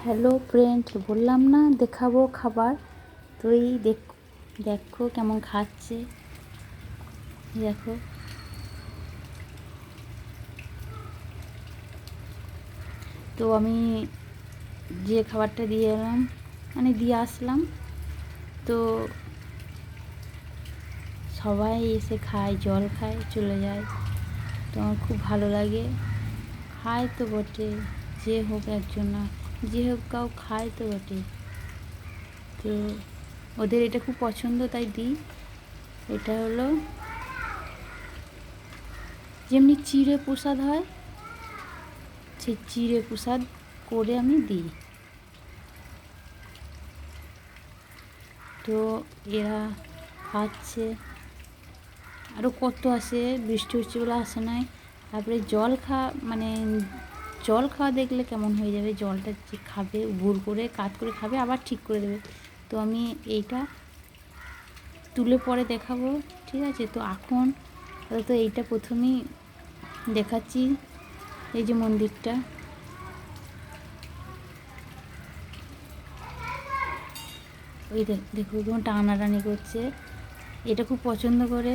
Hello friend, বললাম না দেখাবো খাবার। তো এই দেখো কেমন খাচ্ছে। দেখো, তো আমি যে খাবারটা দিয়ে এলাম, মানে দিয়ে আসলাম, তো সবাই এসে খায়, জল খায়, চলে যায়। তো আমার খুব ভালো লাগে। খায় তো বটে, যে হোক একজন না, যে হোক কাউ খায় তো বটে। তো ওদের এটা খুব পছন্দ, তাই দিই। এটা হলো যেমনি চিড়ে প্রসাদ হয়, সেই চিড়ে প্রসাদ করে আমি দিই। তো এরা খাচ্ছে, আরও কত আসে, বৃষ্টি হচ্ছে বলে আসে নাই। তারপরে জল খাওয়া দেখলে কেমন হয়ে যাবে। জলটা যে খাবে, ভুল করে কাত করে খাবে, আবার ঠিক করে দেবে। তো আমি এইটা তুলে পরে দেখাবো, ঠিক আছে? তো এখন তো এইটা প্রথমেই দেখাচ্ছি। এই যে মন্দিরটা, ওই দেখো কেমন টানাটানি করছে। এটা খুব পছন্দ করে।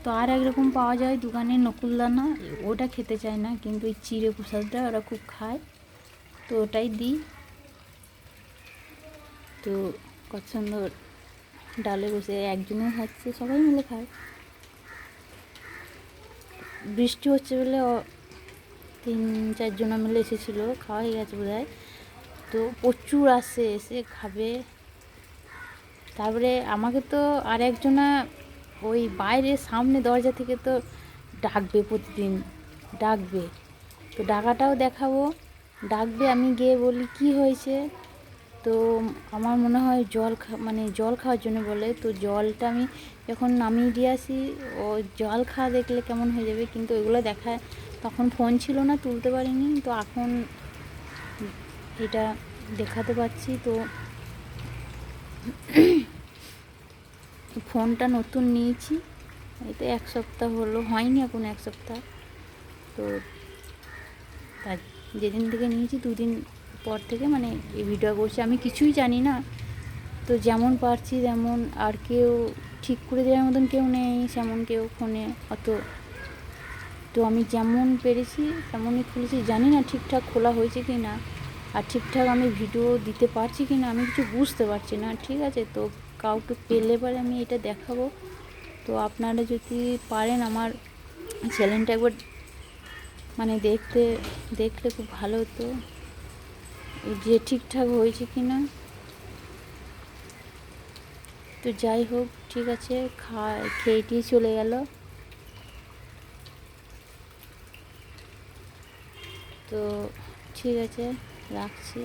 তো আর একরকম পাওয়া যায় দোকানে, নকুলদানা, ওটা খেতে চায় না, কিন্তু এই চিড়ে প্রসাদটা ওরা খুব খায়, তো ওটাই দিই। তো কত সুন্দর ডালে বসে একজনে খাচ্ছে, সবাই মিলে খায়। বৃষ্টি হচ্ছে বলে 3-4 জন মিলে এসেছিলো, খাওয়া হয়ে গেছে বোধ হয়। তো প্রচুর আসে, এসে খাবে। তারপরে আমাকে তো আর একজনা ওই বাইরে সামনে দরজা থেকে তো ডাকবে, প্রতিদিন ডাকবে। তো ডাকাটাও দেখাবো। ডাকবে, আমি গিয়ে বলি কি হয়েছে। তো আমার মনে হয় জল খাওয়ার জন্য বলে। তো জলটা আমি যখন নামিয়ে দিয়ে আসি, ও জল খাওয়া দেখলে কেমন হয়ে যাবে, কিন্তু ওইগুলো দেখায়। তখন ফোন ছিল না, তুলতে পারিনি। তো এখন এটা দেখাতে পারছি। তো ফোনটা নতুন নিয়েছি, এই তো 1 সপ্তাহ হলো, হয়নি এখন 1 সপ্তাহ। তো তার যেদিন থেকে নিয়েছি 2 দিন পর থেকে মানে এই ভিডিও করছি। আমি কিছুই জানি না, তো যেমন পারছি তেমন। আর কেউ ঠিক করে দেওয়ার মতন কেউ নেই, সেমন কেউ ফোনে অত। তো আমি যেমন পেরেছি তেমনই খুলেছি। জানি না ঠিকঠাক খোলা হয়েছে কি না, আর ঠিকঠাক আমি ভিডিও দিতে পারছি কি না, আমি কিছু বুঝতে পারছি না, ঠিক আছে? তো কাউকে পেলে পরে আমি এটা দেখাবো। তো আপনারা যদি পারেন আমার চ্যানেলটা একবার মানে দেখলে খুব ভালো হতো, যে ঠিকঠাক হয়েছে কি না। তো যাই হোক, ঠিক আছে, খেয়েটিয়ে চলে গেল। তো ঠিক আছে, রাখছি।